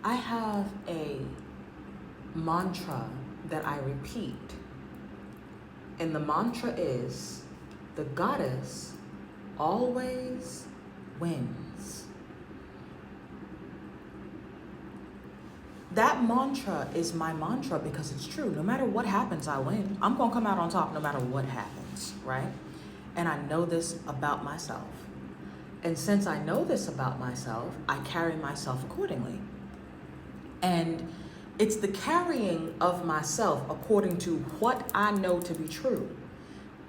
I have a mantra that I repeat. And the mantra is, the goddess always wins. That mantra is my mantra because it's true. No matter what happens, I win. I'm going to come out on top no matter what happens, right? And I know this about myself. And since I know this about myself, I carry myself accordingly. And it's the carrying of myself according to what I know to be true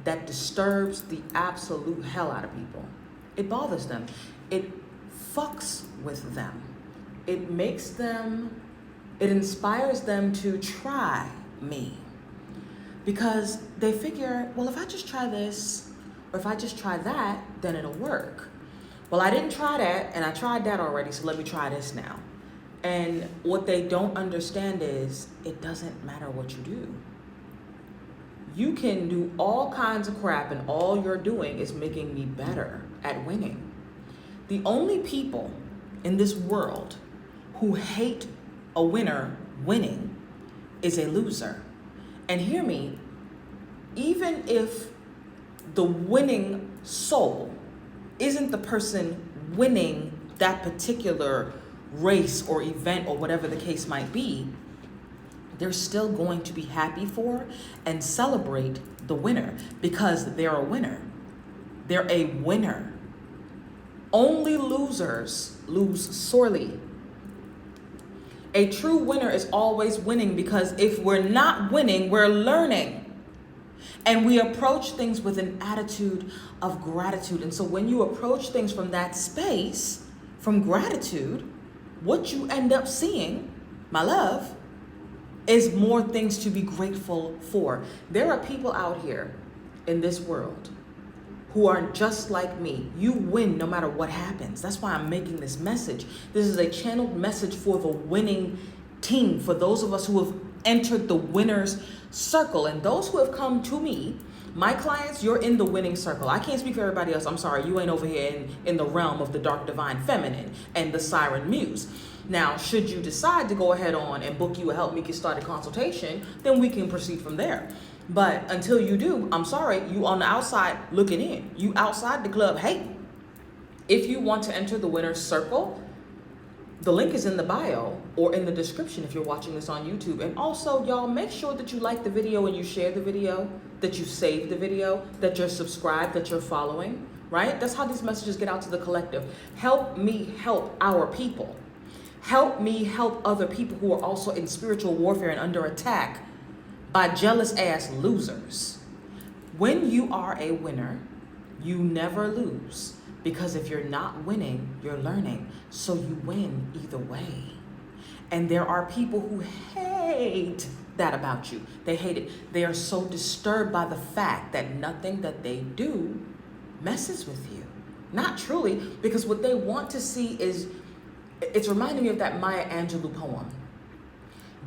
that disturbs the absolute hell out of people. It bothers them. It fucks with them. It makes them, it inspires them to try me. Because they figure, well, if I just try this, or if I just try that, then it'll work. Well, I didn't try that, and I tried that already, so let me try this now. And what they don't understand is it doesn't matter what you do. You can do all kinds of crap, and all you're doing is making me better at winning. The only people in this world who hate a winner winning is a loser. And hear me, even if the winning soul isn't the person winning that particular race or event or whatever the case might be, they're still going to be happy for and celebrate the winner because they're a winner. They're a winner. Only losers lose sorely. A true winner is always winning because if we're not winning, we're learning. And we approach things with an attitude of gratitude. And so when you approach things from that space, from gratitude, what you end up seeing, my love, is more things to be grateful for. There are people out here in this world who are just like me. You win no matter what happens. That's why I'm making this message. This is a channeled message for the winning team, for those of us who have entered the winner's circle. And those who have come to me, my clients, you're in the winning circle. I can't speak for everybody else. I'm sorry. You ain't over here in the realm of the dark divine feminine and the siren muse. Now, should you decide to go ahead on and book you a Help Me Get Started consultation, then we can proceed from there. But until you do, I'm sorry, you on the outside looking in. You outside the club. Hey, if you want to enter the winner's circle, the link is in the bio or in the description if you're watching this on YouTube. And also, y'all, make sure that you like the video and you share the video, that you save the video, that you're subscribed, that you're following, right? That's how these messages get out to the collective. Help me help our people. Help me help other people who are also in spiritual warfare and under attack by jealous ass losers. When you are a winner, you never lose. Because if you're not winning, you're learning. So you win either way. And there are people who hate that about you. They hate it. They are so disturbed by the fact that nothing that they do messes with you. Not truly, because what they want to see is, it's reminding me of that Maya Angelou poem.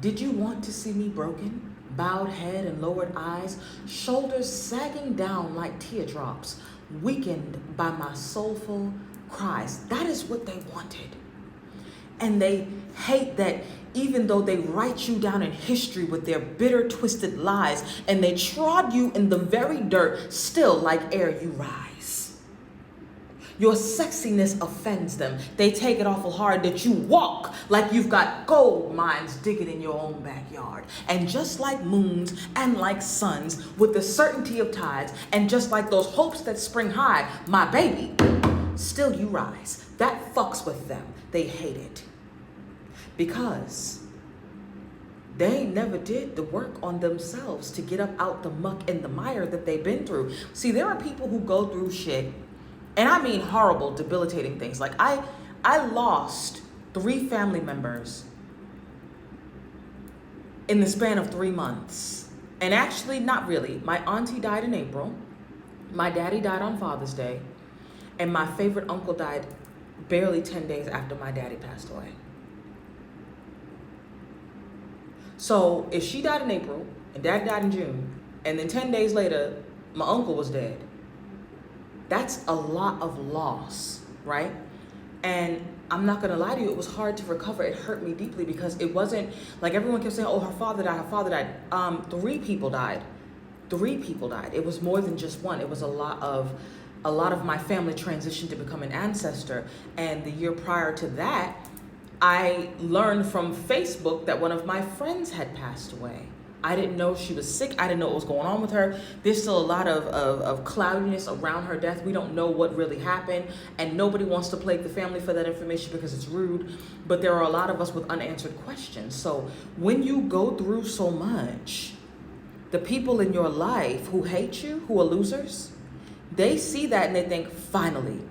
Did you want to see me broken? Bowed head and lowered eyes, shoulders sagging down like teardrops, weakened by my soulful cries. That is what they wanted. And they hate that even though they write you down in history with their bitter, twisted lies, and they trod you in the very dirt, still like air you rise. Your sexiness offends them. They take it awful hard that you walk like you've got gold mines digging in your own backyard. And just like moons and like suns, with the certainty of tides, and just like those hopes that spring high, my baby, still you rise. That fucks with them. They hate it. Because they never did the work on themselves to get up out the muck and the mire that they've been through. See, there are people who go through shit, and I mean horrible, debilitating things. Like I lost 3 family members in the span of 3 months. And actually, not really. My auntie died in April. My daddy died on Father's Day. And my favorite uncle died barely 10 days after my daddy passed away. So if she died in April and dad died in June, and then 10 days later, my uncle was dead, that's a lot of loss, right? And I'm not gonna lie to you, it was hard to recover. It hurt me deeply because it wasn't like everyone kept saying, oh, her father died, her father died. 3 people died. 3 people died. It was more than just one. It was a lot of my family transitioned to become an ancestor. And the year prior to that, I learned from Facebook that one of my friends had passed away. I didn't know she was sick. I didn't know what was going on with her. There's still a lot of cloudiness around her death. We don't know what really happened. And nobody wants to plague the family for that information because it's rude. But there are a lot of us with unanswered questions. So when you go through so much, the people in your life who hate you, who are losers, they see that and they think, finally,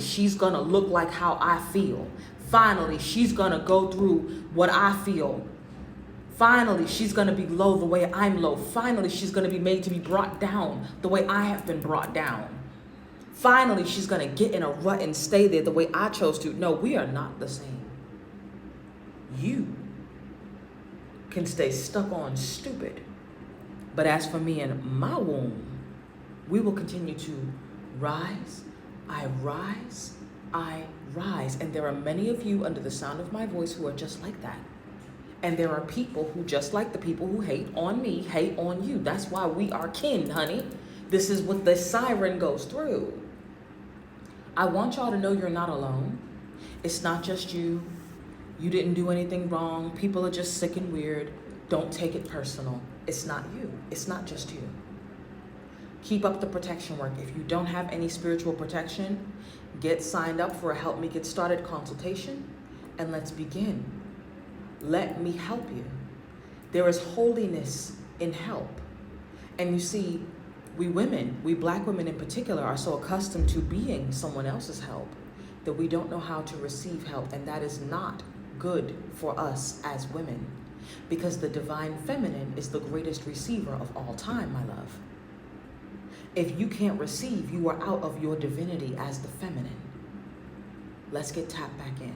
she's going to look like how I feel. Finally, she's going to go through what I feel. Finally, she's going to be low the way I'm low. Finally, she's going to be made to be brought down the way I have been brought down. Finally, she's going to get in a rut and stay there the way I chose to. No, we are not the same. You can stay stuck on stupid. But as for me and my womb, we will continue to rise. I rise. I rise. And there are many of you under the sound of my voice who are just like that. And there are people who, just like the people who hate on me, hate on you. That's why we are kin, honey. This is what the siren goes through. I want y'all to know you're not alone. It's not just you. You didn't do anything wrong. People are just sick and weird. Don't take it personal. It's not you. It's not just you. Keep up the protection work. If you don't have any spiritual protection, get signed up for a Help Me Get Started consultation, and let's begin. Let me help you. There is holiness in help. And you see, we women, we Black women in particular, are so accustomed to being someone else's help that we don't know how to receive help. And that is not good for us as women, because the divine feminine is the greatest receiver of all time, my love. If you can't receive, you are out of your divinity as the feminine. Let's get tapped back in.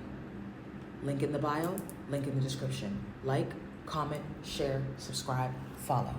Link in the bio, link in the description. Like, comment, share, subscribe, follow.